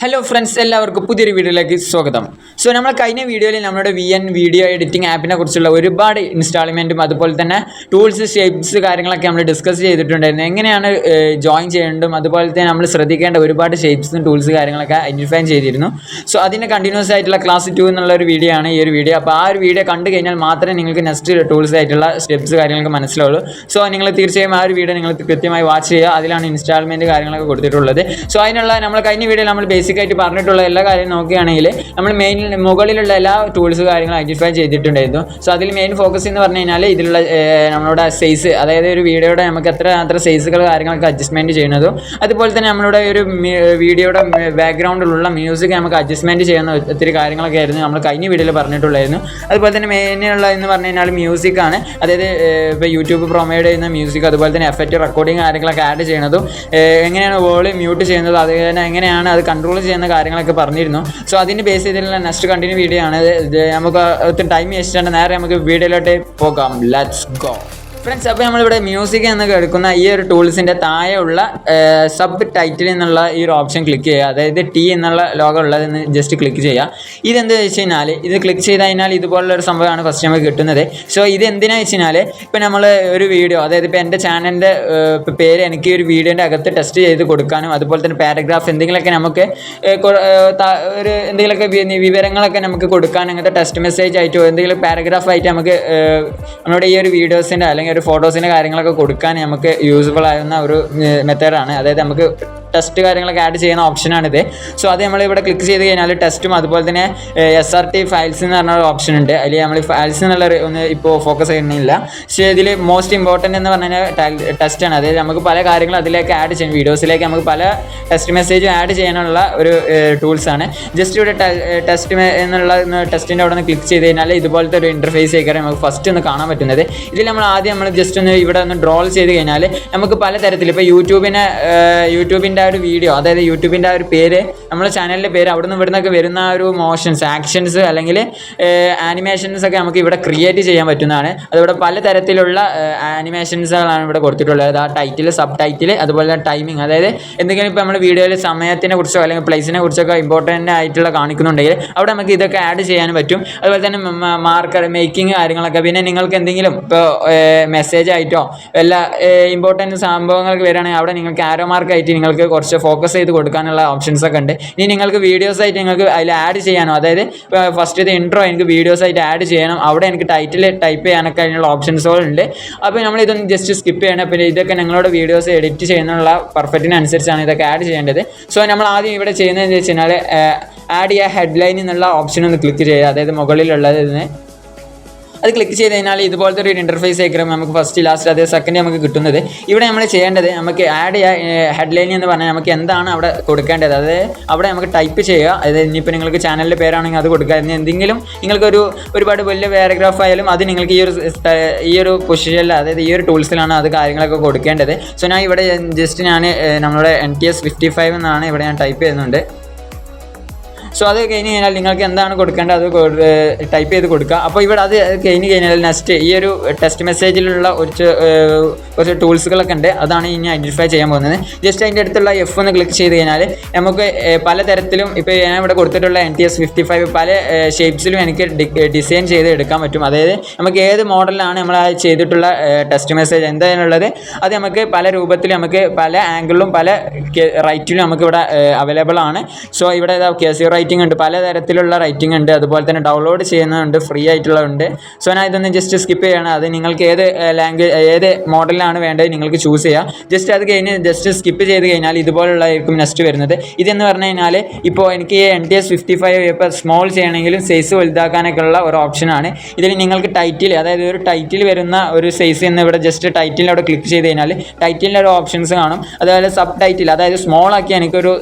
Hello friends, എല്ലാവർക്കും പുതിയൊരു വീഡിയോയിലേക്ക് സ്വാഗതം. സോ നമ്മൾ കഴിഞ്ഞ വീഡിയോയിൽ നമ്മുടെ VN വീഡിയോ എഡിറ്റിംഗ് ആപ്പിനെ കുറിച്ചുള്ള ഒരുപാട് ഇൻസ്റ്റാൾമെൻറ്റും അതുപോലെ തന്നെ ടൂൾസ്, ഷേപ്സ് കാര്യങ്ങളൊക്കെ നമ്മൾ ഡിസ്കസ് ചെയ്തിട്ടുണ്ടായിരുന്നു. എങ്ങനെയാണ് ജോയിൻ ചെയ്യേണ്ടതും അതുപോലെ തന്നെ നമ്മൾ ശ്രദ്ധിക്കേണ്ട ഒരുപാട് ഷേപ്സും ടൂൾസ് കാര്യങ്ങളൊക്കെ ഐഡൻറ്റിഫൈ ചെയ്തിരുന്നു. സോ അതിൻ്റെ കണ്ടിന്യൂസ് ആയിട്ടുള്ള ക്ലാസ് 2 എന്നുള്ള ഒരു വീഡിയോ ആണ് ഈ ഒരു വീഡിയോ. അപ്പോൾ ആ ഒരു വീഡിയോ കണ്ടു കഴിഞ്ഞാൽ മാത്രമേ നിങ്ങൾക്ക് നെക്സ്റ്റ് ടൂൾസ് ആയിട്ടുള്ള സ്റ്റെപ്സ് കാര്യങ്ങളൊക്കെ മനസ്സിലാവുള്ളൂ. സോ നിങ്ങൾ തീർച്ചയായും ആ ഒരു വീഡിയോ നിങ്ങൾ കൃത്യമായി വാച്ച് ചെയ്യുക. അതിലാണ് ഇൻസ്റ്റാൾമെൻറ്റ് കാര്യങ്ങളൊക്കെ കൊടുത്തിട്ടുള്ളത്. സോ അതിനുള്ള നമ്മൾ കഴിഞ്ഞ വീഡിയോയിൽ നമ്മൾ ബേസിക് ആയിട്ട് പറഞ്ഞിട്ടുള്ള എല്ലാ കാര്യം നോക്കുകയാണെങ്കിൽ നമ്മൾ മെയിൻ മുകളിലുള്ള എല്ലാ ടൂൾസ് കാര്യങ്ങളും ഐഡൻറ്റിഫൈ ചെയ്തിട്ടുണ്ടായിരുന്നു. സോ അതിൽ മെയിൻ ഫോക്കസ് എന്ന് പറഞ്ഞു കഴിഞ്ഞാൽ ഇതിലുള്ള നമ്മളുടെ സൈസ്, അതായത് ഒരു വീഡിയോയുടെ നമുക്ക് എത്ര സൈസുകൾ കാര്യങ്ങളൊക്കെ അഡ്ജസ്റ്റ്മെൻറ്റ് ചെയ്യുന്നതും അതുപോലെ തന്നെ നമ്മളുടെ ഒരു വീഡിയോയുടെ ബാക്ക്ഗ്രൗണ്ടിലുള്ള മ്യൂസിക് നമുക്ക് അഡ്ജസ്റ്റ്മെൻറ്റ് ചെയ്യുന്ന ഒത്തിരി കാര്യങ്ങളൊക്കെ ആയിരുന്നു നമ്മൾ കഴിഞ്ഞ വീഡിയോയിൽ പറഞ്ഞിട്ടുള്ളായിരുന്നു. അതുപോലെ തന്നെ മെയിനുള്ള എന്ന് പറഞ്ഞു കഴിഞ്ഞാൽ മ്യൂസിക്കാണ്, അതായത് ഇപ്പോൾ യൂട്യൂബ് പ്രൊവൈഡ് ചെയ്യുന്ന മ്യൂസിക്, അതുപോലെ തന്നെ എഫക്റ്റ് റെക്കോർഡിങ് കാര്യങ്ങളൊക്കെ ആഡ് ചെയ്യുന്നതും എങ്ങനെയാണ് വോളിയം മ്യൂട്ട് ചെയ്യുന്നതും അതുപോലെ എങ്ങനെയാണ് അത് കൺട്രോൾ ചെയ്യുന്ന കാര്യങ്ങളൊക്കെ പറഞ്ഞിരുന്നു. സോ അതിന് ബേസ് ചെയ്തിട്ടുള്ള നെക്സ്റ്റ് കണ്ടിന്യൂ വീഡിയോ ആണ്. നമുക്ക് ഒത്തിരി ടൈം വേസ്റ്റ് നേരെ നമുക്ക് വീഡിയോയിലോട്ട് പോകാം. Let's go friends. അപ്പോൾ നമ്മളിവിടെ മ്യൂസിക് എന്ന് കേൾക്കുന്ന ഈ ഒരു ടൂൾസിൻ്റെ താഴെയുള്ള സബ് ടൈറ്റിൽ എന്നുള്ള ഈ ഒരു ഓപ്ഷൻ ക്ലിക്ക് ചെയ്യുക. അതായത് T എന്നുള്ള ലോഗോ ഉള്ളതെന്ന് ജസ്റ്റ് ക്ലിക്ക് ചെയ്യുക. ഇതെന്താ വെച്ച് കഴിഞ്ഞാൽ ഇത് ക്ലിക്ക് ചെയ്ത് കഴിഞ്ഞാൽ ഇതുപോലുള്ള ഒരു സംഭവമാണ് ഫസ്റ്റ് നമുക്ക് കിട്ടുന്നത്. സോ ഇത് എന്തിനാണെന്ന് വെച്ച് കഴിഞ്ഞാൽ ഇപ്പോൾ നമ്മൾ ഒരു വീഡിയോ, അതായത് ഇപ്പോൾ എൻ്റെ ചാനലിൻ്റെ പേര് എനിക്ക് ഒരു വീഡിയോൻ്റെ അകത്ത് ടെസ്റ്റ് ചെയ്ത് കൊടുക്കാനും അതുപോലെ തന്നെ പാരഗ്രാഫ് എന്തെങ്കിലുമൊക്കെ നമുക്ക് ഒരു എന്തെങ്കിലുമൊക്കെ വിവരങ്ങളൊക്കെ നമുക്ക് കൊടുക്കാൻ, അങ്ങനത്തെ ടെസ്റ്റ് മെസ്സേജ് ആയിട്ടോ എന്തെങ്കിലും പാരഗ്രാഫ് ആയിട്ട് നമുക്ക് നമ്മുടെ ഈ ഒരു വീഡിയോസിൻ്റെ അല്ലെങ്കിൽ ഒരു ഫോട്ടോസിൻ്റെ കാര്യങ്ങളൊക്കെ കൊടുക്കാൻ നമുക്ക് യൂസ്ഫുൾ ആകുന്ന ഒരു മെത്തേഡാണ്. അതായത് നമുക്ക് ടെസ്റ്റ് കാര്യങ്ങളൊക്കെ ആഡ് ചെയ്യുന്ന ഓപ്ഷനാണിത്. സോ അത് നമ്മളിവിടെ ക്ലിക്ക് ചെയ്ത് കഴിഞ്ഞാൽ ടെസ്റ്റും അതുപോലെ തന്നെ SRT ഫയൽസ് എന്ന് പറഞ്ഞ ഒരു ഓപ്ഷൻ ഉണ്ട്. അതിൽ നമ്മൾ ഫയൽസ് എന്നുള്ള ഒന്ന് ഇപ്പോൾ ഫോക്കസ് ചെയ്യുന്നില്ല. പക്ഷേ ഇതിൽ മോസ്റ്റ് ഇമ്പോർട്ടൻ്റ് എന്ന് പറഞ്ഞാൽ ടെസ്റ്റാണ്. അതായത് നമുക്ക് പല കാര്യങ്ങളും അതിലേക്ക് ആഡ് ചെയ്യും, വീഡിയോസിലേക്ക് നമുക്ക് പല ടെസ്റ്റ് മെസ്സേജും ആഡ് ചെയ്യാനുള്ള ഒരു ടൂൾസാണ്. ജസ്റ്റ് ഇവിടെ ടെസ്റ്റ് എന്നുള്ള ടെസ്റ്റിൻ്റെ അവിടെ നിന്ന് ക്ലിക്ക് ചെയ്ത് കഴിഞ്ഞാൽ ഇതുപോലത്തെ ഒരു ഇൻ്റർഫേസ് ആയിക്കാരം നമുക്ക് ഫസ്റ്റ് ഒന്ന് കാണാൻ പറ്റുന്നത്. ഇതിൽ നമ്മൾ ആദ്യം ജസ്റ്റ് ഒന്ന് ഇവിടെ ഒന്ന് ഡ്രോൾ ചെയ്ത് കഴിഞ്ഞാൽ നമുക്ക് പലതരത്തിൽ ഇപ്പോൾ യൂട്യൂബിൻ്റെ ഒരു വീഡിയോ, അതായത് യൂട്യൂബിൻ്റെ ആ ഒരു പേര്, നമ്മുടെ ചാനലിൻ്റെ പേര്, അവിടെ നിന്ന് ഇവിടുന്നൊക്കെ വരുന്ന ഒരു മോഷൻസ്, ആക്ഷൻസ് അല്ലെങ്കിൽ ആനിമേഷൻസ് ഒക്കെ നമുക്ക് ഇവിടെ ക്രിയേറ്റ് ചെയ്യാൻ പറ്റുന്നതാണ്. അതിവിടെ പലതരത്തിലുള്ള ആനിമേഷൻസുകളാണ് ഇവിടെ കൊടുത്തിട്ടുള്ളത്. ആ ടൈറ്റിൽ, സബ് ടൈറ്റിൽ, അതുപോലെ തന്നെ ടൈമിംഗ്, അതായത് എന്തെങ്കിലും ഇപ്പോൾ നമ്മൾ വീഡിയോയിൽ സമയത്തിനെ കുറിച്ചോ അല്ലെങ്കിൽ പ്ലേസിനെ കുറിച്ചൊക്കെ ഇമ്പോർട്ടൻ്റ് ആയിട്ടുള്ള കാണിക്കുന്നുണ്ടെങ്കിൽ അവിടെ നമുക്ക് ഇതൊക്കെ ആഡ് ചെയ്യാനും പറ്റും. അതുപോലെ തന്നെ മാർക്കർ മേക്കിംഗ് കാര്യങ്ങളൊക്കെ. പിന്നെ നിങ്ങൾക്ക് എന്തെങ്കിലും ഇപ്പോൾ മെസ്സേജ് ആയിട്ടോ എല്ലാ ഇമ്പോർട്ടൻറ്റ് സംഭവങ്ങൾക്ക് വരികയാണെങ്കിൽ അവിടെ നിങ്ങൾക്ക് ആരോ മാർക്കായിട്ട് നിങ്ങൾക്ക് കുറച്ച് ഫോക്കസ് ചെയ്ത് കൊടുക്കാനുള്ള ഓപ്ഷൻസ് ഒക്കെ ഉണ്ട്. ഇനി നിങ്ങൾക്ക് വീഡിയോസ് ആയിട്ട് നിങ്ങൾക്ക് അതിൽ ആഡ് ചെയ്യാനോ, അതായത് ഫസ്റ്റ് ഇൻട്രോ എനിക്ക് വീഡിയോസ് ആയിട്ട് ആഡ് ചെയ്യണം, അവിടെ എനിക്ക് ടൈറ്റിൽ ടൈപ്പ് ചെയ്യാനൊക്കെ അതിനുള്ള ഓപ്ഷൻസുകളുണ്ട്. അപ്പോൾ നമ്മൾ ഇതൊന്ന് ജസ്റ്റ് സ്കിപ്പ് ചെയ്യണം. പിന്നെ ഇതൊക്കെ നിങ്ങളുടെ വീഡിയോസ് എഡിറ്റ് ചെയ്യുന്നുള്ള പെർഫെക്റ്റിനനുസരിച്ചാണ് ഇതൊക്കെ ആഡ് ചെയ്യേണ്ടത്. സോ നമ്മൾ ആദ്യം ഇവിടെ ചെയ്യുന്നതെന്ന് വെച്ച് കഴിഞ്ഞാൽ ആഡ് ചെയ്യുക ഹെഡ്ലൈൻ എന്നുള്ള ഓപ്ഷൻ ഒന്ന് ക്ലിക്ക് ചെയ്യുക. അതായത് മുകളിലുള്ളതിന് അത് ക്ലിക്ക് ചെയ്ത് കഴിഞ്ഞാൽ ഇതുപോലത്തെ ഒരു ഇൻ്റർഫേസ് ആയിരിക്കും നമുക്ക് ഫസ്റ്റ്, ലാസ്റ്റ്, അതേ സെക്കൻഡ് നമുക്ക് കിട്ടുന്നത്. ഇവിടെ നമ്മൾ ചെയ്യേണ്ടത് നമുക്ക് ആഡ് ചെയ്യുക ഹെഡ്ലൈൻ എന്ന് പറഞ്ഞാൽ നമുക്ക് എന്താണ് അവിടെ കൊടുക്കേണ്ടത്, അതായത് അവിടെ നമുക്ക് ടൈപ്പ് ചെയ്യുക. അതായത് ഇനിയിപ്പോൾ നിങ്ങൾക്ക് ചാനലിൻ്റെ പേരാണെങ്കിൽ അത് കൊടുക്കുക. എന്തെങ്കിലും നിങ്ങൾക്കൊരു ഒരുപാട് വലിയ പാരഗ്രാഫ് ആയാലും അത് നിങ്ങൾക്ക് ഈ ഒരു പൊസിഷനിൽ, അതായത് ഈ ഒരു ടൂൾസിലാണ് അത് കാര്യങ്ങളൊക്കെ കൊടുക്കേണ്ടത്. സോ ഞാൻ ഇവിടെ ജസ്റ്റ് നമ്മുടെ NTS 55 എന്നാണ് ഇവിടെ ഞാൻ ടൈപ്പ് ചെയ്യുന്നുണ്ട്. സോ അത് കഴിഞ്ഞ് കഴിഞ്ഞാൽ നിങ്ങൾക്ക് എന്താണ് കൊടുക്കേണ്ടത് അത് ടൈപ്പ് ചെയ്ത് കൊടുക്കുക. അപ്പോൾ ഇവിടെ അത് കഴിഞ്ഞ് കഴിഞ്ഞാൽ നെക്സ്റ്റ് ഈ ഒരു ടെസ്റ്റ് മെസ്സേജിലുള്ള കുറച്ച് ടൂൾസുകളൊക്കെ ഉണ്ട്. അതാണ് ഇനി ഐഡൻറ്റിഫൈ ചെയ്യാൻ പോകുന്നത്. ജസ്റ്റ് അതിൻ്റെ അടുത്തുള്ള F ഒന്ന് ക്ലിക്ക് ചെയ്ത് കഴിഞ്ഞാൽ നമുക്ക് പലതരത്തിലും ഇപ്പോൾ ഞാൻ ഇവിടെ കൊടുത്തിട്ടുള്ള NTS 55 പല ഷേപ്സിലും എനിക്ക് ഡിസൈൻ ചെയ്ത് എടുക്കാൻ പറ്റും. അതായത് നമുക്ക് ഏത് മോഡലിലാണ് നമ്മൾ ചെയ്തിട്ടുള്ള ടെസ്റ്റ് മെസ്സേജ് എന്തായാലുള്ളത് അത് നമുക്ക് പല രൂപത്തിൽ, നമുക്ക് പല ആംഗിളിലും പല റൈറ്റിലും നമുക്ക് ഇവിടെ അവൈലബിൾ ആണ്. സോ ഇവിടെ കേസി റൈറ്റിംഗ് ഉണ്ട്, പലതരത്തിലുള്ള റൈറ്റിംഗ് ഉണ്ട്, അതുപോലെ തന്നെ ഡൗൺലോഡ് ചെയ്യുന്നുണ്ട്, ഫ്രീ ആയിട്ടുള്ളതുണ്ട്. സോ ഞാൻ ഇതൊന്ന് ജസ്റ്റ് സ്കിപ്പ് ചെയ്യണം. അത് നിങ്ങൾക്ക് ഏത് ഏത് മോഡലിലാണ് വേണ്ടത് നിങ്ങൾക്ക് ചൂസ് ചെയ്യാം. ജസ്റ്റ് അത് കഴിഞ്ഞ് ജസ്റ്റ് സ്കിപ്പ് ചെയ്ത് കഴിഞ്ഞാൽ ഇതുപോലുള്ളതായിരിക്കും നെക്സ്റ്റ് വരുന്നത്. ഇതെന്ന് പറഞ്ഞു കഴിഞ്ഞാൽ ഇപ്പോൾ എനിക്ക് NTS 55 ഇപ്പോൾ സ്മോൾ ചെയ്യണമെങ്കിലും സൈസ് വലുതാക്കാനൊക്കെ ഉള്ള ഒരു ഓപ്ഷനാണ്. ഇതിൽ നിങ്ങൾക്ക് ടൈറ്റിൽ, അതായത് ഒരു ടൈറ്റിൽ വരുന്ന ഒരു സൈസ് എന്ന് ഇവിടെ ജസ്റ്റ് ടൈറ്റിൽ അവിടെ ക്ലിക്ക് ചെയ്ത് കഴിഞ്ഞാൽ ടൈറ്റിലിൻ്റെ ഒരു ഓപ്ഷൻസ് കാണും. അതുപോലെ സബ് ടൈറ്റിൽ, അതായത് സ്മോൾ ആക്കി എനിക്കൊരു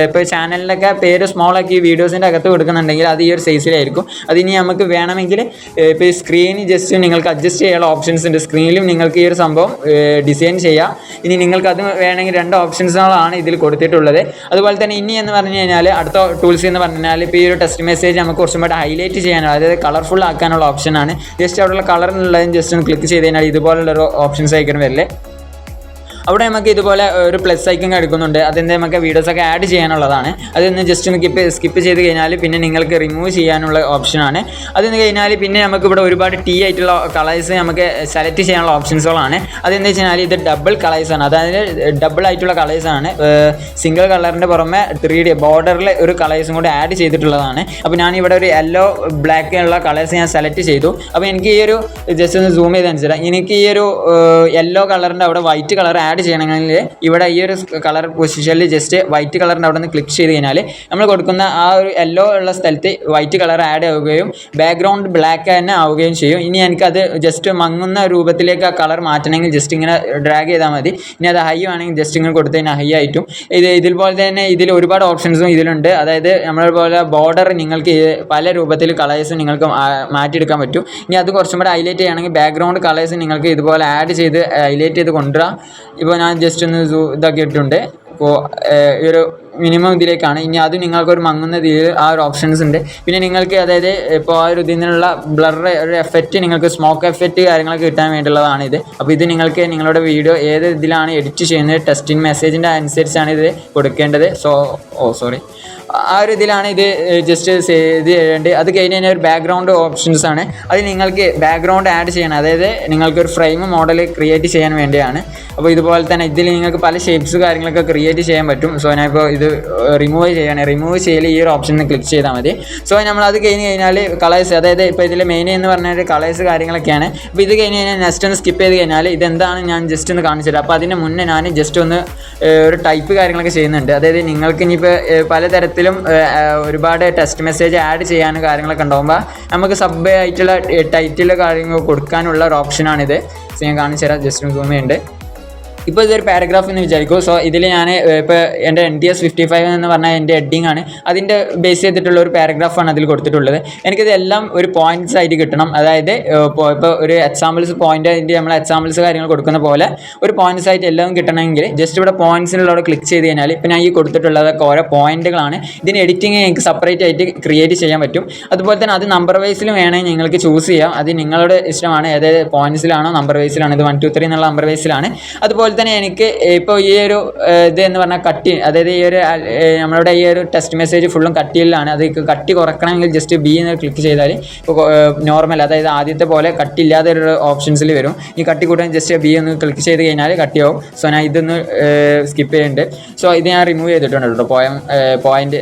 ഇപ്പോൾ ചാനലിലൊക്കെ പേര് സ്മോൾ ആക്കി വീഡിയോസിൻ്റെ അകത്ത് കൊടുക്കുന്നുണ്ടെങ്കിൽ അത് ഈ ഒരു സൈസിലായിരിക്കും. അതിനി നമുക്ക് വേണമെങ്കിൽ ഇപ്പോൾ ഈ സ്ക്രീനിൽ ജസ്റ്റ് നിങ്ങൾക്ക് അഡ്ജസ്റ്റ് ചെയ്യാനുള്ള ഓപ്ഷൻസ് ഉണ്ട്. സ്ക്രീനിലും നിങ്ങൾക്ക് ഈ ഒരു സംഭവം ഡിസൈൻ ചെയ്യാം. ഇനി നിങ്ങൾക്ക് അത് വേണമെങ്കിൽ 2 ഓപ്ഷൻസുകളാണ് ഇതിൽ കൊടുത്തിട്ടുള്ളത്. അതുപോലെ തന്നെ ഇനി എന്ന് പറഞ്ഞു കഴിഞ്ഞാൽ അടുത്ത ടൂൾസ് എന്ന് പറഞ്ഞാൽ ഇപ്പോൾ ഈ ഒരു ടെക്സ്റ്റ് മെസ്സേജ് നമുക്ക് കുറച്ചും കൂടെ ഹൈലൈറ്റ് ചെയ്യാനുള്ള, അതായത് കളർഫുൾ ആക്കാനുള്ള ഓപ്ഷനാണ്. ജസ്റ്റ് അവിടെയുള്ള കളറിനുള്ളതും ജസ്റ്റ് ഒന്ന് ക്ലിക്ക് ചെയ്ത് കഴിഞ്ഞാൽ ഇതുപോലുള്ളൊരു ഓപ്ഷൻസ് ആയിരിക്കും വരില്ലേ. അവിടെ നമുക്ക് ഇതുപോലെ ഒരു പ്ലസ് ഐക്കൺ എടുക്കുന്നുണ്ട്. അതിൻ്റെ നമുക്ക് വീഡിയോസൊക്കെ ആഡ് ചെയ്യാനുള്ളതാണ്. അതൊന്ന് ജസ്റ്റ് ഒന്ന് സ്കിപ്പ് ചെയ്ത് കഴിഞ്ഞാൽ പിന്നെ നിങ്ങൾക്ക് റിമൂവ് ചെയ്യാനുള്ള ഓപ്ഷനാണ്. അതെന്ന് കഴിഞ്ഞാൽ പിന്നെ നമുക്ക് ഇവിടെ ഒരുപാട് ആയിട്ടുള്ള കളേഴ്സ് നമുക്ക് സെലക്ട് ചെയ്യാനുള്ള ഓപ്ഷൻസുകളാണ്. അതെന്താ വെച്ച് കഴിഞ്ഞാൽ ഇത് ഡബിൾ കളേഴ്സാണ്, അതായത് ഡബിൾ ആയിട്ടുള്ള കളേഴ്സാണ്. സിംഗിൾ കളറിൻ്റെ പുറമെ 3D ബോർഡറിൽ ഒരു കളേഴ്സും കൂടി ആഡ് ചെയ്തിട്ടുള്ളതാണ്. അപ്പോൾ ഞാനിവിടെ ഒരു യെല്ലോ ബ്ലാക്ക് ഉള്ള കളേഴ്സ് ഞാൻ സെലക്ട് ചെയ്തു. അപ്പോൾ എനിക്ക് ഈ ഒരു ജസ്റ്റ് ഒന്ന് സൂം ചെയ്ത് അനുസരിച്ച് എനിക്ക് ഈ ഒരു യെല്ലോ കളറിൻ്റെ അവിടെ വൈറ്റ് കളർ ആഡ് ചെയ്യണമെങ്കിൽ ഇവിടെ ഈ ഒരു കളർ പൊസിഷനിൽ ജസ്റ്റ് വൈറ്റ് കളറിൻ്റെ അവിടെ നിന്ന് ക്ലിക്ക് ചെയ്ത് കഴിഞ്ഞാൽ നമ്മൾ കൊടുക്കുന്ന ആ ഒരു യെല്ലോ ഉള്ള സ്ഥലത്ത് വൈറ്റ് കളർ ആഡ് ആവുകയും ബാക്ക്ഗ്രൗണ്ട് ബ്ലാക്ക് തന്നെ ആവുകയും ചെയ്യും. ഇനി എനിക്കത് ജസ്റ്റ് മങ്ങുന്ന രൂപത്തിലേക്ക് ആ കളർ മാറ്റണമെങ്കിൽ ജസ്റ്റ് ഇങ്ങനെ ഡ്രാഗ് ചെയ്താൽ മതി. ഇനി അത് ഹൈ ആണെങ്കിൽ ജസ്റ്റ് ഇങ്ങനെ കൊടുത്തു കഴിഞ്ഞാൽ ഹൈ ആയിട്ടും. ഇതുപോലെ തന്നെ ഇതിൽ ഒരുപാട് ഓപ്ഷൻസും ഇതിലുണ്ട്. അതായത് നമ്മളെപ്പോലെ ബോർഡർ നിങ്ങൾക്ക് പല രൂപത്തിൽ കളേഴ്സ് നിങ്ങൾക്ക് മാറ്റിയെടുക്കാൻ പറ്റും. ഇനി അത് കുറച്ചും കൂടെ ഹൈലൈറ്റ് ചെയ്യുകയാണെങ്കിൽ ബാക്ക്ഗ്രൗണ്ട് കളേഴ്സ് നിങ്ങൾക്ക് ഇതുപോലെ ആഡ് ചെയ്ത് ഹൈലൈറ്റ് ചെയ്ത് കൊണ്ടുവരാം. ഇപ്പോൾ ഞാൻ ജസ്റ്റ് ഒന്ന് ഇതാക്കിയിട്ടുണ്ട്. ഇപ്പോൾ ഈ ഒരു മിനിമം ഇതിലേക്കാണ്. ഇനി അത് നിങ്ങൾക്കൊരു മങ്ങുന്ന രീതിയിൽ ആ ഒരു ഓപ്ഷൻസ് ഉണ്ട്. പിന്നെ നിങ്ങൾക്ക് അതായത് ഇപ്പോൾ ആ ഒരു ഇതിനുള്ള ബ്ലർ ഒരു എഫക്റ്റ് നിങ്ങൾക്ക് സ്മോക്ക് എഫക്റ്റ് കാര്യങ്ങളൊക്കെ കിട്ടാൻ വേണ്ടിയുള്ളതാണ് ഇത്. അപ്പോൾ ഇത് നിങ്ങൾക്ക് നിങ്ങളുടെ വീഡിയോ ഏത് ഇതിലാണ് എഡിറ്റ് ചെയ്യുന്നത് ടെസ്റ്റിംഗ് മെസ്സേജിൻ്റെ അനുസരിച്ചാണ് ഇത് കൊടുക്കേണ്ടത്. ആ ഒരു ഇതിലാണ് ഇത് ജസ്റ്റ് ഇത് ചെയ്യേണ്ടത്. അത് കഴിഞ്ഞ് കഴിഞ്ഞാൽ ഒരു ബാക്ക്ഗ്രൗണ്ട് ഓപ്ഷൻസ് ആണ്. അത് നിങ്ങൾക്ക് ബാക്ക്ഗ്രൗണ്ട് ആഡ് ചെയ്യണം, അതായത് നിങ്ങൾക്കൊരു ഫ്രെയിം മോഡൽ ക്രിയേറ്റ് ചെയ്യാൻ വേണ്ടിയാണ്. അപ്പോൾ ഇതുപോലെ തന്നെ ഇതിൽ നിങ്ങൾക്ക് പല ഷേപ്സ് കാര്യങ്ങളൊക്കെ ക്രിയേറ്റ് ചെയ്യാൻ പറ്റും. ഞാനിപ്പോൾ ഇത് റിമൂവ് ചെയ്യൽ ഈ ഒരു ഓപ്ഷനിൽ ക്ലിക്ക് ചെയ്താൽ മതി. നമ്മൾ അത് കഴിഞ്ഞ് കഴിഞ്ഞാൽ കളേഴ്സ്, അതായത് ഇപ്പോൾ ഇതിൽ മെയിൻ എന്ന് പറഞ്ഞാൽ കളേഴ്സ് കാര്യങ്ങളൊക്കെയാണ്. അപ്പോൾ ഇത് കഴിഞ്ഞ് കഴിഞ്ഞാൽ നെക്സ്റ്റ് ഒന്ന് സ്കിപ്പ് ചെയ്ത് കഴിഞ്ഞാൽ ഇതെന്താണ് ഞാൻ ജസ്റ്റ് ഒന്ന് കാണിച്ചു തരാം. അപ്പോൾ അതിന് മുന്നേ ഞാൻ ജസ്റ്റ് ഒന്ന് ഒരു ടൈപ്പ് കാര്യങ്ങളൊക്കെ ചെയ്യുന്നുണ്ട്. അതായത് നിങ്ങൾക്ക് ഇനിയിപ്പോൾ പലതരത്തിലും ഒരുപാട് ടെക്സ്റ്റ് മെസ്സേജ് ആഡ് ചെയ്യാനും കാര്യങ്ങളൊക്കെ ഉണ്ടാകുമ്പോൾ നമുക്ക് സബ് ആയിട്ടുള്ള ടൈറ്റിൽ കാര്യങ്ങൾ കൊടുക്കാനുള്ള ഒരു ഓപ്ഷനാണിത്. ഞാൻ കാണിച്ചു തരാം. ജസ്റ്റ് സൂം ചെയ്യുന്നുണ്ട്. ഇപ്പോൾ ഇതൊരു പാരഗ്രാഫ് എന്ന് വിചാരിക്കും. ഇതിൽ ഞാൻ ഇപ്പോൾ എൻ്റെ NTS 55 എന്ന് പറഞ്ഞാൽ എൻ്റെ ഹെഡിങ് ആണ്. അതിൻ്റെ ബേസ് ചെയ്തിട്ടുള്ള ഒരു പാരഗ്രാഫാണ് അതിൽ കൊടുത്തിട്ടുള്ളത്. എനിക്കിതെല്ലാം ഒരു പോയിൻറ്റ്സ് ആയിട്ട് കിട്ടണം. അതായത് ഇപ്പോൾ ഒരു എക്സാമ്പിൾസ് പോയിൻ്റ് അതിൻ്റെ നമ്മൾ എക്സാമ്പിൾസ് കാര്യങ്ങൾ കൊടുക്കുന്ന പോലെ ഒരു പോയിൻറ്റ്സ് ആയിട്ട് എല്ലാം കിട്ടണമെങ്കിൽ ജസ്റ്റ് ഇവിടെ പോയിൻറ്റ്സിനുള്ള ക്ലിക്ക് ചെയ്ത് കഴിഞ്ഞാൽ ഇപ്പോൾ ഞാൻ ഈ കൊടുത്തിട്ടുള്ളതൊക്കെ ഓരോ പോയിൻറ്റുകളാണ്. ഇതിന് എഡിറ്റിംഗ് എനിക്ക് സെപ്പറേറ്റ് ആയിട്ട് ക്രിയേറ്റ് ചെയ്യാൻ പറ്റും. അതുപോലെ തന്നെ അത് നമ്പർ വൈസിലും വേണമെങ്കിൽ നിങ്ങൾക്ക് ചൂസ് ചെയ്യാം. അത് നിങ്ങളുടെ ഇഷ്ടമാണ്, അതായത് പോയിൻറ്റ്സിലാണോ നമ്പർ വൈസിലാണോ. ഇത് 1 2 3 എന്നുള്ള നമ്പർ വൈസിലാണ്. അതുപോലെ തന്നെ എനിക്ക് ഇപ്പോൾ ഈ ഒരു ഇത് എന്ന് പറഞ്ഞാൽ കട്ടി, അതായത് ഈ ഒരു നമ്മളുടെ ഈ ഒരു ടെക്സ്റ്റ് മെസ്സേജ് ഫുള്ളും കട്ടിയിലാണ്. അത് കട്ടി കുറക്കണമെങ്കിൽ ജസ്റ്റ് ബി എന്ന് ക്ലിക്ക് ചെയ്താൽ ഇപ്പോൾ നോർമൽ, അതായത് ആദ്യത്തെ പോലെ കട്ടിയില്ലാതെ ഒരു ഓപ്ഷൻസിൽ വരും. ഈ കട്ടി കൂട്ടാൻ ജസ്റ്റ് ബി ഒന്ന് ക്ലിക്ക് ചെയ്ത് കഴിഞ്ഞാൽ കട്ടിയാവും. ഞാൻ ഇതൊന്ന് സ്കിപ്പ് ചെയ്യുന്നുണ്ട്. ഇത് ഞാൻ റിമൂവ് ചെയ്തിട്ടുണ്ട് കേട്ടോ, പോയിന്റ്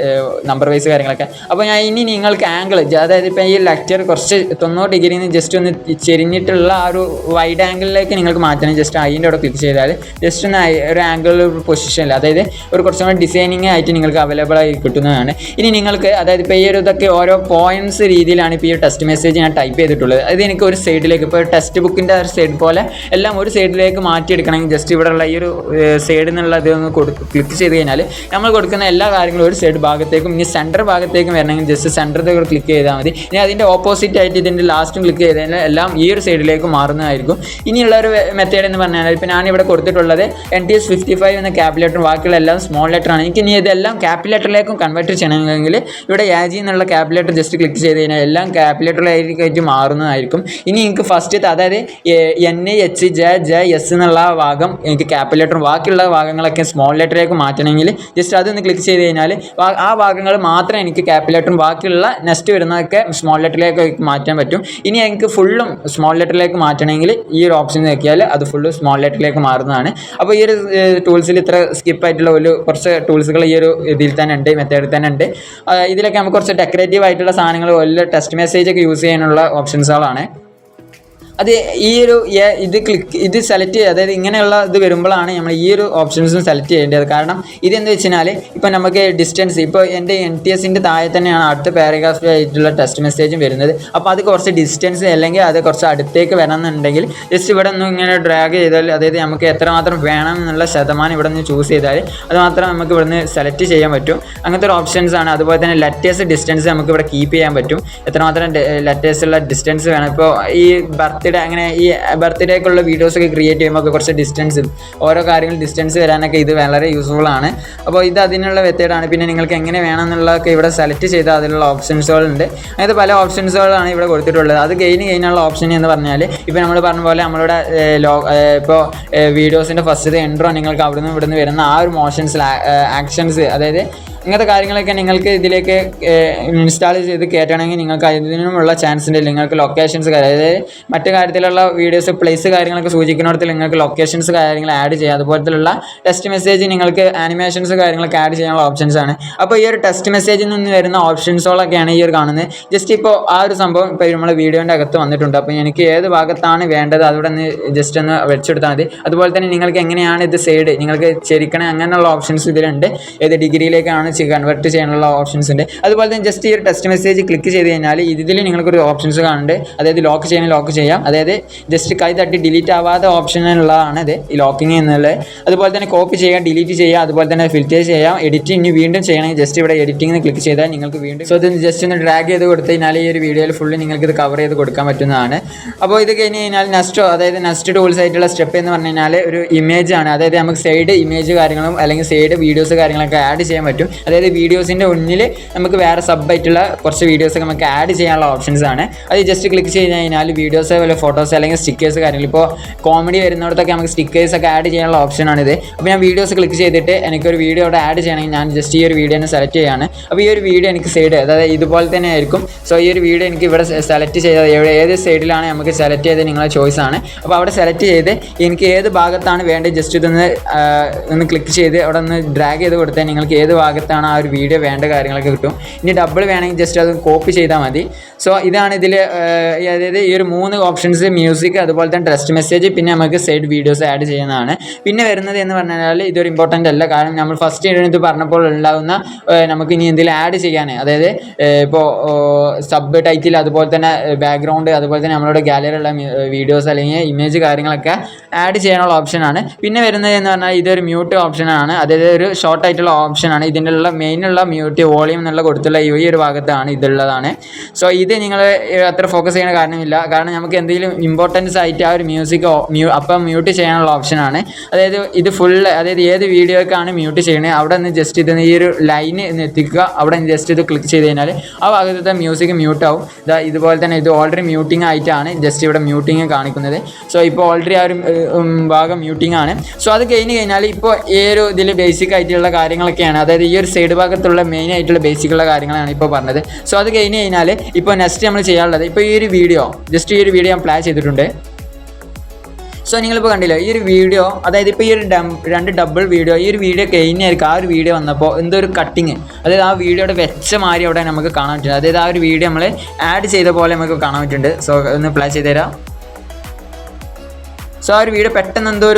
നമ്പർ വൈസ് കാര്യങ്ങളൊക്കെ. അപ്പോൾ ഞാൻ ഇനി നിങ്ങൾക്ക് ആംഗിൾ, അതായത് ഇപ്പോൾ ഈ ലെക്ചർ കുറച്ച് 90 ഡിഗ്രിയിൽ നിന്ന് ജസ്റ്റ് ഒന്ന് ചെരിഞ്ഞിട്ടുള്ള ആ ഒരു വൈഡ് ആംഗിളിലേക്ക് നിങ്ങൾക്ക് മാറ്റണം. ജസ്റ്റ് അതിൻ്റെ അവിടെ ക്ലിക്ക് ചെയ്താൽ ജസ്റ്റ് ഒന്ന് ഒരു ആംഗിൾ പൊസിഷനിൽ, അതായത് ഒരു കുറച്ചും കൂടി ഡിസൈനിങ് ആയിട്ട് നിങ്ങൾക്ക് അവൈലബിൾ ആയി കിട്ടുന്നതാണ്. ഇനി നിങ്ങൾക്ക് അതായത് ഇപ്പോൾ ഈ ഒരു ഇതൊക്കെ ഓരോ പോയിൻറ്റ്സ് രീതിയിലാണ് ഇപ്പോൾ ഈ ടെക്സ്റ്റ് മെസ്സേജ് ഞാൻ ടൈപ്പ് ചെയ്തിട്ടുള്ളത്. അത് എനിക്ക് ഒരു സൈഡിലേക്ക്, ഇപ്പോൾ ടെക്സ്റ്റ് ബുക്കിൻ്റെ ഒരു സൈഡ് പോലെ എല്ലാം ഒരു സൈഡിലേക്ക് മാറ്റിയെടുക്കണമെങ്കിൽ ജസ്റ്റ് ഇവിടെയുള്ള ഈ ഒരു സൈഡിൽ നിന്നുള്ള ഇതൊന്ന് ക്ലിക്ക് ചെയ്ത് കഴിഞ്ഞാൽ നമ്മൾ കൊടുക്കുന്ന എല്ലാ കാര്യങ്ങളും ഒരു സൈഡ് ഭാഗത്തേക്കും ഇനി സെൻറ്റർ ഭാഗത്തേക്കും വരണമെങ്കിൽ ജസ്റ്റ് സെൻറ്ററിലേക്ക് ക്ലിക്ക് ചെയ്താൽ മതി. ഇനി അതിൻ്റെ ഓപ്പോസിറ്റ് ആയിട്ട് ഇതിൻ്റെ ലാസ്റ്റും ക്ലിക്ക് ചെയ്ത് കഴിഞ്ഞാൽ എല്ലാം ഈ ഒരു സൈഡിലേക്ക് മാറുന്നതായിരിക്കും. ഇനിയുള്ള ഒരു മെത്തേഡ് എന്ന് പറഞ്ഞാൽ ഇപ്പോൾ ഞാനിവിടെ കൊടുത്തിട്ടുള്ളത് NTS 55 എന്ന ക്യാപിറ്റൽ ലെറ്റർ, ബാക്കിയുള്ള എല്ലാം സ്മോൾ ലെറ്റർ ആണ്. എനിക്ക് ഇനി ഇതെല്ലാം ക്യാപിറ്റൽ ലെറ്ററിലേക്കും കൺവേർട്ട് ചെയ്യണമെങ്കിൽ ഇവിടെ AG എന്നുള്ള ക്യാപിറ്റൽ ലെറ്റർ ജസ്റ്റ് ക്ലിക്ക് ചെയ്ത് കഴിഞ്ഞാൽ എല്ലാം ക്യാപിറ്റൽ ലെറ്ററിലേക്ക് മാറുന്നതായിരിക്കും. ഇനി എനിക്ക് ഫസ്റ്റ് അതായത് NHJS എന്നുള്ള ഭാഗം എനിക്ക് ക്യാപിറ്റൽ ലെറ്ററും ബാക്കിയുള്ള ഭാഗങ്ങളൊക്കെ സ്മോൾ ലെറ്ററിലേക്ക് മാറ്റണമെങ്കിൽ ജസ്റ്റ് അതൊന്ന് ക്ലിക്ക് ചെയ്ത് കഴിഞ്ഞാൽ ആ ഭാഗങ്ങൾ മാത്രം എനിക്ക് ക്യാപിറ്റൽ ലെറ്ററും ബാക്കിയുള്ള നെക്സ്റ്റ് വരുന്നതൊക്കെ സ്മോൾ ലെറ്ററിലേക്ക് മാറ്റാൻ പറ്റും. ഇനി എനിക്ക് ഫുള്ളും സ്മോൾ ലെറ്ററിലേക്ക് മാറ്റണമെങ്കിൽ ഈ ഒരു ഓപ്ഷൻ നോക്കിയാൽ അത് ഫുള്ള് സ്മോൾ ലെറ്ററിലേക്ക് മാറുന്നതാണ്. അപ്പോൾ ഈ ഒരു ടൂൾസിൽ ഇത്ര സ്കിപ്പായിട്ടുള്ള കുറച്ച് ടൂൾസുകൾ ഈ ഒരു ഇതിൽ തന്നെ ഉണ്ട്, മെത്തേഡിൽ തന്നെ ഉണ്ട്. ഇതിലൊക്കെ നമുക്ക് കുറച്ച് ഡെക്കറേറ്റീവ് ആയിട്ടുള്ള സാധനങ്ങൾ വലിയ ടെക്സ്റ്റ് മെസ്സേജ് ഒക്കെ യൂസ് ചെയ്യാനുള്ള ഓപ്ഷൻസുകളാണ്. അത് ഈ ഒരു ഇത് സെലക്ട് ചെയ്യുക, അതായത് ഇങ്ങനെയുള്ള ഇത് വരുമ്പോഴാണ് നമ്മൾ ഈ ഒരു ഓപ്ഷൻസും സെലക്ട് ചെയ്യേണ്ടത്. കാരണം ഇതെന്താ വെച്ച് കഴിഞ്ഞാൽ ഇപ്പോൾ നമുക്ക് ഡിസ്റ്റൻസ്, ഇപ്പോൾ എൻ്റെ NTSൻ്റെ താഴെ തന്നെയാണ് അടുത്ത പാരഗ്രാഫ് ആയിട്ടുള്ള ടെക്സ്റ്റ് മെസ്സേജും വരുന്നത്. അപ്പോൾ അത് കുറച്ച് ഡിസ്റ്റൻസ് അല്ലെങ്കിൽ അത് കുറച്ച് അടുത്തേക്ക് വരണമെന്നുണ്ടെങ്കിൽ ജസ്റ്റ് ഇവിടെ ഒന്നും ഇങ്ങനെ ഡ്രാഗ് ചെയ്താൽ, അതായത് നമുക്ക് എത്രമാത്രം വേണം എന്നുള്ള ശതമാനം ഇവിടെ നിന്ന് ചൂസ് ചെയ്താൽ അത് മാത്രം നമുക്ക് ഇവിടെ നിന്ന് സെലക്ട് ചെയ്യാൻ പറ്റും. അങ്ങനത്തെ ഒരു ഓപ്ഷൻസ് ആണ്. അതുപോലെ തന്നെ ലെറ്റേഴ്സ് ഡിസ്റ്റൻസ് നമുക്ക് ഇവിടെ കീപ്പ് ചെയ്യാൻ പറ്റും. എത്രമാത്രം ലെറ്റേഴ്സുള്ള ഡിസ്റ്റൻസ് വേണം. ഇപ്പോൾ ഈ ബർത്ത്ഡേ ബർത്ത്ഡേ അങ്ങനെ ഈ ബർത്ത്ഡേക്കുള്ള വീഡിയോസൊക്കെ ക്രിയേറ്റ് ചെയ്യുമ്പോൾ കുറച്ച് ഡിസ്റ്റൻസും ഓരോ കാര്യങ്ങൾ ഡിസ്റ്റൻസ് വരാനൊക്കെ ഇത് വളരെ യൂസ്ഫുൾ ആണ്. അപ്പോൾ ഇത് അതിനുള്ള മെത്തേഡാണ്. പിന്നെ നിങ്ങൾക്ക് എങ്ങനെ വേണമെന്നുള്ളതൊക്കെ ഇവിടെ സെലക്ട് ചെയ്താൽ അതിലുള്ള ഓപ്ഷൻസുകളുണ്ട്. അതായത് പല ഓപ്ഷൻസുകളാണ് ഇവിടെ കൊടുത്തിട്ടുള്ളത്. അത് കഴിഞ്ഞുള്ള ഓപ്ഷൻ എന്ന് പറഞ്ഞാൽ ഇപ്പോൾ നമ്മൾ പറഞ്ഞ പോലെ നമ്മളുടെ ഇപ്പോൾ വീഡിയോസിൻ്റെ ഫസ്റ്റത്തെ എൻട്രോ നിങ്ങൾക്ക് അവിടുന്ന് ഇവിടുന്ന് വരുന്ന ആ ഒരു മോഷൻസ് ആക്ഷൻസ് അതായത് ഇങ്ങനത്തെ കാര്യങ്ങളൊക്കെ നിങ്ങൾക്ക് ഇതിലേക്ക് ഇൻസ്റ്റാൾ ചെയ്ത് കയറ്റണമെങ്കിൽ നിങ്ങൾക്ക് അതിനുള്ള ചാൻസ് ഉണ്ട്. നിങ്ങൾക്ക് ലൊക്കേഷൻസ് അതായത് മറ്റു കാര്യത്തിലുള്ള വീഡിയോസ് പ്ലേസ് കാര്യങ്ങളൊക്കെ സൂചിക്കുന്നിടത്തിൽ നിങ്ങൾക്ക് ലൊക്കേഷൻസ് കാര്യങ്ങൾ ആഡ് ചെയ്യാം. അതുപോലത്തുള്ള ടെക്സ്റ്റ് മെസ്സേജ് നിങ്ങൾക്ക് ആനിമേഷൻസ് കാര്യങ്ങളൊക്കെ ആഡ് ചെയ്യാനുള്ള ഓപ്ഷൻസ് ആണ്. അപ്പോൾ ഈ ഒരു ടെക്സ്റ്റ് മെസ്സേജിൽ നിന്ന് വരുന്ന ഓപ്ഷൻസുകളൊക്കെയാണ് ഈ ഒരു കാണുന്നത്. ജസ്റ്റ് ഇപ്പോൾ ആ ഒരു സംഭവം ഇപ്പോൾ നമ്മുടെ വീഡിയോൻ്റെ അകത്ത് വന്നിട്ടുണ്ട്. അപ്പോൾ എനിക്ക് ഏത് ഭാഗത്താണ് വേണ്ടത് അതുകൂടെ ഒന്ന് ജസ്റ്റ് ഒന്ന് വെച്ചെടുത്താൽ മതി. അതുപോലെ തന്നെ നിങ്ങൾക്ക് എങ്ങനെയാണ് ഇത് സൈഡ് നിങ്ങൾക്ക് ചെരിക്കണം അങ്ങനെയുള്ള ഓപ്ഷൻസ് ഇതിലുണ്ട്. ഏത് ഡിഗ്രിയിലേക്കാണ് കൺവേർട്ട് ചെയ്യാനുള്ള ഓപ്ഷൻസ് ഉണ്ട്. അതുപോലെ തന്നെ ജസ്റ്റ് ഈ ഒരു ടെക്സ്റ്റ് മെസ്സേജ് ക്ലിക്ക് ചെയ്ത് കഴിഞ്ഞാൽ ഇതിൽ നിങ്ങൾക്കൊരു ഓപ്ഷൻസ് കാണുന്നുണ്ട്. അതായത് ലോക്ക് ചെയ്യാം. അതായത് ജസ്റ്റ് കൈ തട്ടി ഡിലീറ്റ് ആവാത്ത ഓപ്ഷനുള്ളതാണ് ഇത് ഈ ലോക്കിങ് എന്നുള്ളത്. അതുപോലെ തന്നെ കോപ്പി ചെയ്യാം, ഡിലീറ്റ് ചെയ്യാം, അതുപോലെ തന്നെ ഫിൽറ്റർ ചെയ്യാം, എഡിറ്റ് ഇനി വീണ്ടും ചെയ്യണമെങ്കിൽ ജസ്റ്റ് ഇവിടെ എഡിറ്റിംഗ് ക്ലിക്ക് ചെയ്താൽ നിങ്ങൾക്ക് വീണ്ടും സോ ഇത് ജസ്റ്റ് ഒന്ന് ഡ്രാഗ് ചെയ്ത് കൊടുത്തു കഴിഞ്ഞാൽ ഈ ഒരു വീഡിയോയിൽ ഫുള്ള് നിങ്ങൾക്ക് ഇത് കവർ ചെയ്ത് കൊടുക്കാൻ പറ്റുന്നതാണ്. അപ്പോൾ ഇത് കഴിഞ്ഞ് കഴിഞ്ഞാൽ നെക്സ്റ്റ് ടൂൾസ് ആയിട്ടുള്ള സ്റ്റെപ്പ് എന്ന് പറഞ്ഞു കഴിഞ്ഞാൽ ഒരു ഇമേജ് ആണ്. അതായത് നമുക്ക് സൈഡ് ഇമേജ് കാര്യങ്ങളും അല്ലെങ്കിൽ സൈഡ് വീഡിയോസ് കാര്യങ്ങളൊക്കെ ആഡ് ചെയ്യാൻ പറ്റും. അതായത് വീഡിയോസിൻ്റെ മുന്നിൽ നമുക്ക് വേറെ സബ്ബായിട്ടുള്ള കുറച്ച് വീഡിയോസൊക്കെ നമുക്ക് ആഡ് ചെയ്യാനുള്ള ഓപ്ഷൻസ് ആണ്. അത് ജസ്റ്റ് ക്ലിക്ക് ചെയ്ത് കഴിഞ്ഞാൽ വീഡിയോസ് അതുപോലെ ഫോട്ടോസ് അല്ലെങ്കിൽ സ്റ്റിക്കേഴ്സ് കാര്യങ്ങൾ ഇപ്പോൾ കോമഡി വരുന്നിടത്തൊക്കെ നമുക്ക് സ്റ്റിക്കേഴ്സൊക്കെ ആഡ് ചെയ്യാനുള്ള ഓപ്ഷനാണിത്. അപ്പോൾ ഞാൻ വീഡിയോസ് ക്ലിക്ക് ചെയ്തിട്ട് എനിക്കൊരു വീഡിയോ അവിടെ ആഡ് ചെയ്യണമെങ്കിൽ ഞാൻ ജസ്റ്റ് ഈ ഒരു വീഡിയോ തന്നെ സെലക്ട് ചെയ്യുകയാണ്. അപ്പോൾ ഈ ഒരു വീഡിയോ എനിക്ക് സൈഡ് അതായത് ഇതുപോലെ തന്നെ ആയിരിക്കും. സോ ഈ ഒരു വീഡിയോ എനിക്ക് ഇവിടെ സെലക്ട് ചെയ്തത് ഏത് സൈഡിലാണ് നമുക്ക് സെലക്ട് ചെയ്ത് നിങ്ങളെ ചോയ്സ് ആണ്. അപ്പോൾ അവിടെ സെലക്ട് ചെയ്ത് എനിക്ക് ഏത് ഭാഗത്താണ് വേണ്ടത് ജസ്റ്റ് ഒന്ന് ക്ലിക്ക് ചെയ്ത് അവിടെ ഒന്ന് ഡ്രാഗ് ചെയ്ത് കൊടുത്താൽ നിങ്ങൾക്ക് ഏത് ഭാഗത്താണ് ആ ഒരു വീഡിയോ വേണ്ട കാര്യങ്ങളൊക്കെ കിട്ടും. ഇനി ഡബിൾ വേണമെങ്കിൽ ജസ്റ്റ് അത് കോപ്പി ചെയ്താൽ മതി. സോ ഇതാണ് ഇതിൽ അതായത് ഈ ഒരു 3 ഓപ്ഷൻസ് മ്യൂസിക് അതുപോലെ തന്നെ ടെക്സ്റ്റ് മെസ്സേജ് പിന്നെ നമുക്ക് സൈഡ് വീഡിയോസ് ആഡ് ചെയ്യുന്നതാണ്. പിന്നെ വരുന്നത് എന്ന് പറഞ്ഞാൽ ഇതൊരു ഇമ്പോർട്ടൻ്റ് അല്ല. കാരണം നമ്മൾ ഫസ്റ്റ് ഇത് പറഞ്ഞപ്പോൾ ഉണ്ടാകുന്ന നമുക്ക് ഇനി എന്തെങ്കിലും ആഡ് ചെയ്യാൻ അതായത് ഇപ്പോൾ സബ് ടൈറ്റിൽ അതുപോലെ തന്നെ ബാക്ക്ഗ്രൗണ്ട് അതുപോലെ തന്നെ നമ്മളുടെ ഗാലറിയുള്ള വീഡിയോസ് അല്ലെങ്കിൽ ഇമേജ് കാര്യങ്ങളൊക്കെ ആഡ് ചെയ്യാനുള്ള ഓപ്ഷനാണ്. പിന്നെ വരുന്നത് എന്ന് പറഞ്ഞാൽ ഇതൊരു മ്യൂട്ട് ഓപ്ഷനാണ്. അതായത് ഒരു ഷോർട്ട് ആയിട്ടുള്ള ഓപ്ഷനാണ്. ഇതിൻ്റെ മെയിനുള്ള മ്യൂട്ട് വോളിയം എന്നുള്ള കൊടുത്തുള്ള ഈ ഒരു ഭാഗത്താണ് ഇതുള്ളതാണ്. സോ ഇത് നിങ്ങൾ അത്ര ഫോക്കസ് ചെയ്യുന്ന കാരണമില്ല. കാരണം നമുക്ക് എന്തെങ്കിലും ഇമ്പോർട്ടൻസ് ആയിട്ട് ആ ഒരു മ്യൂസിക് അപ്പം മ്യൂട്ട് ചെയ്യാനുള്ള ഓപ്ഷനാണ്. അതായത് ഇത് ഫുള്ള് അതായത് ഏത് വീഡിയോക്കാണ് മ്യൂട്ട് ചെയ്യുന്നത് അവിടെ നിന്ന് ജസ്റ്റ് ഈ ഒരു ലൈന് എത്തിക്കുക. അവിടെ ജസ്റ്റ് ഇത് ക്ലിക്ക് ചെയ്ത് കഴിഞ്ഞാൽ ആ ഭാഗത്തെ മ്യൂസിക് മ്യൂട്ട് ആവും. ഇതുപോലെ തന്നെ ഇത് ഓൾറെഡി മ്യൂട്ടിങ് ആയിട്ടാണ് ജസ്റ്റ് ഇവിടെ മ്യൂട്ടിങ് കാണിക്കുന്നത്. സോ ഇപ്പോൾ ഓൾറെഡി ആ ഒരു ഭാഗം മ്യൂട്ടിങ് ആണ്. സോ അത് കഴിഞ്ഞ് കഴിഞ്ഞാൽ ഇപ്പോൾ ഈ ഒരു ഇതിൽ ബേസിക് ആയിട്ടുള്ള കാര്യങ്ങളൊക്കെയാണ്. അതായത് ഈ ഒരു സൈഡ് ഭാഗത്തുള്ള മെയിൻ ആയിട്ടുള്ള ബേസിക്കുള്ള കാര്യങ്ങളാണ് ഇപ്പോൾ പറഞ്ഞത്. സോ അത് കഴിഞ്ഞ് കഴിഞ്ഞാൽ ഇപ്പോൾ നെക്സ്റ്റ് നമ്മൾ ചെയ്യാനുള്ളത് ഇപ്പോൾ ഈ ഒരു വീഡിയോ ജസ്റ്റ് ഈ ഒരു വീഡിയോ ഞാൻ പ്ലേ ചെയ്തിട്ടുണ്ട്. സോ നിങ്ങളിപ്പോൾ കണ്ടില്ല ഈ ഒരു വീഡിയോ അതായത് ഇപ്പോൾ ഈ ഒരു 2 ഡബിൾ വീഡിയോ ഈ ഒരു വീഡിയോ കഴിഞ്ഞായിരിക്കും ആ ഒരു വീഡിയോ വന്നപ്പോൾ എന്തോ ഒരു കട്ടിങ് അതായത് ആ വീഡിയോയുടെ വെച്ച മാറി അവിടെ നമുക്ക് കാണാൻ പറ്റും. അതായത് ആ ഒരു വീഡിയോ നമ്മൾ ആഡ് ചെയ്ത പോലെ നമുക്ക് കാണാൻ പറ്റുന്നുണ്ട്. സോ ഒന്ന് പ്ലേ ചെയ്ത് തരാം. സോ ആ ഒരു വീഡിയോ പെട്ടെന്ന് എന്തോ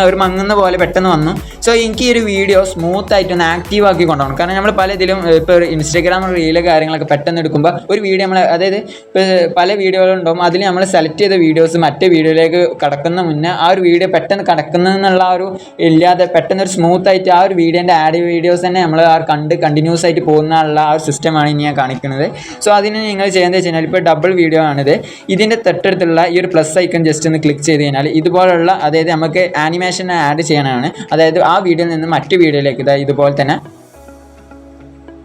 ഒരു മങ്ങുന്ന പോലെ പെട്ടെന്ന് വന്നു. സോ എനിക്ക് ഈ ഒരു വീഡിയോ സ്മൂത്തായിട്ടൊന്ന് ആക്റ്റീവ് ആക്കി കൊണ്ടുപോകണം. കാരണം നമ്മൾ പല ഇതിലും ഇപ്പോൾ ഇൻസ്റ്റാഗ്രാം റീല് കാര്യങ്ങളൊക്കെ പെട്ടെന്ന് എടുക്കുമ്പോൾ ഒരു വീഡിയോ നമ്മൾ അതായത് ഇപ്പോൾ പല വീഡിയോകളുണ്ടാവും അതിൽ നമ്മൾ സെലക്ട് ചെയ്ത വീഡിയോസ് മറ്റേ വീഡിയോയിലേക്ക് കടക്കുന്ന മുന്നേ ആ ഒരു വീഡിയോ പെട്ടെന്ന് കടക്കുന്നതെന്നുള്ള ആ ഒരു ഇല്ലാതെ പെട്ടെന്ന് ഒരു സ്മൂത്തായിട്ട് ആ ഒരു വീഡിയോൻ്റെ ആഡ് വീഡിയോസ് തന്നെ നമ്മൾ കണ്ടിന്യൂസ് ആയിട്ട് പോകുന്നുള്ള ആ ഒരു സിസ്റ്റമാണ് ഇനി ഞാൻ കാണിക്കുന്നത്. സോ അതിന് നിങ്ങൾ ചെയ്യുന്നത് വെച്ച് കഴിഞ്ഞാൽ ഇപ്പോൾ ഡബിൾ വീഡിയോ ആണിത്. ഇതിൻ്റെ തൊട്ടടുത്തുള്ള ഈ ഒരു പ്ലസ് ഐക്കൺ ജസ്റ്റ് ഒന്ന് ക്ലിക്ക് ചെയ്ത് കഴിഞ്ഞാൽ ഇതുപോലുള്ള അതായത് നമുക്ക് ആനിമേഷൻ ആഡ് ചെയ്യാനാണ്. അതായത് ആ വീഡിയോയിൽ നിന്ന് മറ്റു വീഡിയോയിലേക്ക് ഇതുപോലെ തന്നെ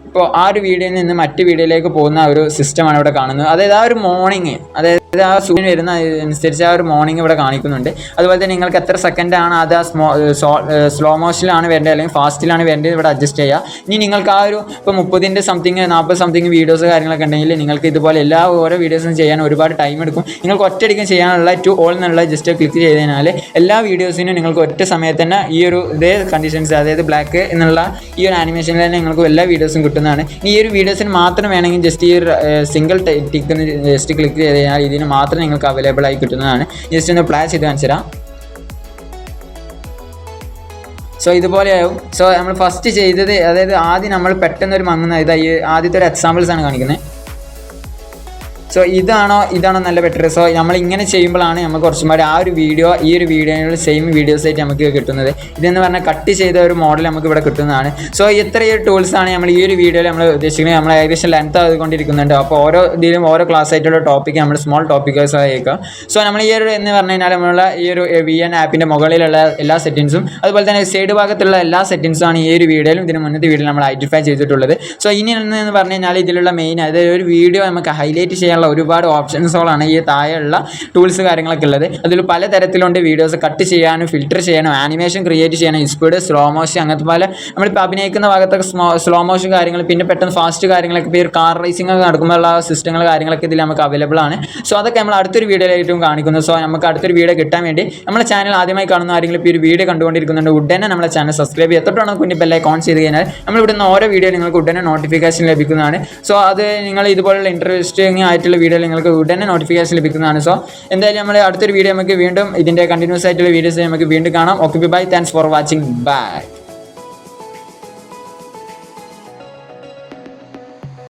ഇപ്പോൾ ആ ഒരു വീഡിയോയിൽ നിന്ന് മറ്റു വീഡിയോയിലേക്ക് പോകുന്ന ഒരു സിസ്റ്റമാണ് ഇവിടെ കാണുന്നത്. അതായത് ആ ഒരു മോർണിംഗ് അതായത് ആ സൂര്യൻ വരുന്ന അനുസരിച്ച് ആ ഒരു മോർണിംഗ് ഇവിടെ കാണിക്കുന്നുണ്ട്. അതുപോലെ തന്നെ നിങ്ങൾക്ക് എത്ര സെക്കൻഡാണ് അത് സ്ലോ മോഷനിലാണ് വേണ്ടത് അല്ലെങ്കിൽ ഫാസ്റ്റിലാണ് വേണ്ടത് ഇവിടെ അഡ്ജസ്റ്റ് ചെയ്യുക. ഇനി നിങ്ങൾക്ക് ആ ഒരു ഇപ്പോൾ 30 സംതിങ് 40 സംതിങ് വീഡിയോസ് കാര്യങ്ങളൊക്കെ ഉണ്ടെങ്കിൽ നിങ്ങൾക്ക് ഇതുപോലെ ഓരോ വീഡിയോസും ചെയ്യാൻ ഒരുപാട് ടൈം എടുക്കും. നിങ്ങൾക്ക് ഒറ്റയടിക്കും ചെയ്യാനുള്ള ടു ഓൾ എന്നുള്ള ജസ്റ്റ് ക്ലിക്ക് ചെയ്ത് കഴിഞ്ഞാൽ എല്ലാ വീഡിയോസിനും നിങ്ങൾക്ക് ഒറ്റ സമയത്ത് തന്നെ ഈ ഒരു ഇതേ കണ്ടീഷൻസ് അതായത് ബ്ലാക്ക് എന്നുള്ള ഈ ഒരു ആനിമേഷനിൽ തന്നെ നിങ്ങൾക്ക് എല്ലാ വീഡിയോസും കിട്ടുന്നതാണ്. ഈ ഒരു വീഡിയോസിന് മാത്രം വേണമെങ്കിൽ ജസ്റ്റ് ഈ ഒരു സിംഗിൾ ടിക്ക് ജസ്റ്റ് ക്ലിക്ക് ചെയ്ത് കഴിഞ്ഞാൽ ഇതിന് മാത്രം നിങ്ങൾക്ക് അവൈലബിൾ ആയി കിട്ടുന്നതാണ്. ജസ്റ്റ് ഒന്ന് പ്ലേ ചെയ്ത് കാണിച്ചു തരാം. സോ ഇതുപോലെയാവും. സോ നമ്മൾ ഫസ്റ്റ് ചെയ്തത് അതായത് ആദ്യം നമ്മൾ പെട്ടെന്നൊരു മങ്ങുന്ന ഈ ആദ്യത്തെ ഒരു എക്സാമ്പിൾസ് ആണ് കാണിക്കുന്നത്. സോ ഇതാണോ നല്ല ബെറ്റർ? സോ നമ്മൾ ഇങ്ങനെ ചെയ്യുമ്പോഴാണ് നമുക്ക് കുറച്ചും കൂടി ആ ഒരു വീഡിയോ ഈ ഒരു വീഡിയോയിൽ സെയിം വീഡിയോസ് ആയിട്ട് നമുക്ക് കിട്ടുന്നത്. ഇതെന്ന് പറഞ്ഞാൽ കട്ട് ചെയ്ത ഒരു മോഡൽ നമുക്ക് ഇവിടെ കിട്ടുന്നതാണ്. സോ ഇത്രയും ടൂൾസാണ് നമ്മൾ ഈ ഒരു വീഡിയോയിൽ നമ്മൾ ഉദ്ദേശിക്കുന്നത്. നമ്മൾ ഏകദേശം ലെങ്ത് ആയിക്കൊണ്ടിരിക്കുന്നുണ്ട്. അപ്പോൾ ഓരോ ഇതിലും ഓരോ ക്ലാസ് ആയിട്ടുള്ള ടോപ്പിക്ക് നമ്മൾ സ്മോൾ ടോപ്പിക്കേഴ്സ് ആയിരിക്കും. സോ നമ്മൾ ഈ ഒരു എന്ന് പറഞ്ഞു കഴിഞ്ഞാൽ നമ്മളുള്ള ഈ ഒരു VN ആപ്പിൻ്റെ മുകളിലുള്ള എല്ലാ സെറ്റിങ്സും അതുപോലെ തന്നെ സൈഡ് ഭാഗത്തുള്ള എല്ലാ സെറ്റിങ്സും ആണ് ഈ ഒരു വീഡിയോയിലും ഇതിന് മുന്നത്തെ വീഡിയോയിൽ നമ്മൾ ഐഡൻറ്റിഫൈ ചെയ്തിട്ടുള്ളത്. സോ ഇനി എന്ന് പറഞ്ഞു കഴിഞ്ഞാൽ ഇതിലുള്ള മെയിൻ അതായത് ഒരു വീഡിയോ നമുക്ക് ഹൈലൈറ്റ് ചെയ്യാനുള്ള ഒരുപാട് ഓപ്ഷൻസുകളാണ് ഈ താഴെയുള്ള ടൂൾസ് കാര്യങ്ങളൊക്കെ ഉള്ളത്. അതിൽ പലതരത്തിലുണ്ട്. വീഡിയോസ് കട്ട് ചെയ്യാനും ഫിൽറ്റർ ചെയ്യാനും ആനിമേഷൻ ക്രിയേറ്റ് ചെയ്യാനും സ്പീഡ് സ്ലോ മോഷൻ അങ്ങനത്തെ പല നമ്മളിപ്പോൾ അഭിനയിക്കുന്ന ഭാഗത്തൊക്കെ സ്ലോ മോഷൻ കാര്യങ്ങൾ പിന്നെ പെട്ടെന്ന് ഫാസ്റ്റ് കാര്യങ്ങളൊക്കെ ഇപ്പോൾ ഒരു കാർ റേസിംഗ് ഒക്കെ നടക്കുമ്പോഴുള്ള സിസ്റ്റങ്ങൾ കാര്യങ്ങളൊക്കെ ഇതിൽ നമുക്ക് അവൈലബിൾ ആണ്. സോ അതൊക്കെ നമ്മൾ അടുത്തൊരു വീഡിയോയിലായിട്ടും കാണിക്കുന്നു. സോ നമുക്ക് അടുത്തൊരു വീഡിയോ കിട്ടാൻ വേണ്ടി നമ്മുടെ ചാനൽ ആദ്യമായി കാണുന്ന ആരെങ്കിലും ഇപ്പോൾ ഒരു വീഡിയോ കണ്ടുകൊണ്ടിരിക്കുന്നുണ്ട് ഉടനെ നമ്മുടെ ചാനൽ സബ്സ്ക്രൈബ് ചെയ്യുക. എത്രത്തോളം കുഞ്ഞി ബെല്ലൈക്കൺ ഓൺ ചെയ്ത് കഴിഞ്ഞാൽ നമ്മളിവിടുന്ന് ഓരോ വീഡിയോ നിങ്ങൾക്ക് ഉടനെ നോട്ടിഫിക്കേഷൻ ലഭിക്കുന്നതാണ്. സോ അത് നിങ്ങൾ ഇതുപോലുള്ള ഇൻട്രസ്റ്റിംഗ് ആയിട്ടുള്ള വീഡിയോ നിങ്ങൾക്ക് ഉടനെ നോട്ടിഫിക്കേഷൻ ലഭിക്കുന്നതാണ്. സോ എന്തായാലും നമ്മൾ അടുത്തൊരു വീഡിയോ നമുക്ക് വീണ്ടും ഇതിൻ്റെ കണ്ടിന്യൂസ് ആയിട്ടുള്ള വീഡിയോസ് നമുക്ക് വീണ്ടും കാണാം. Okay bye, thanks for watching, by.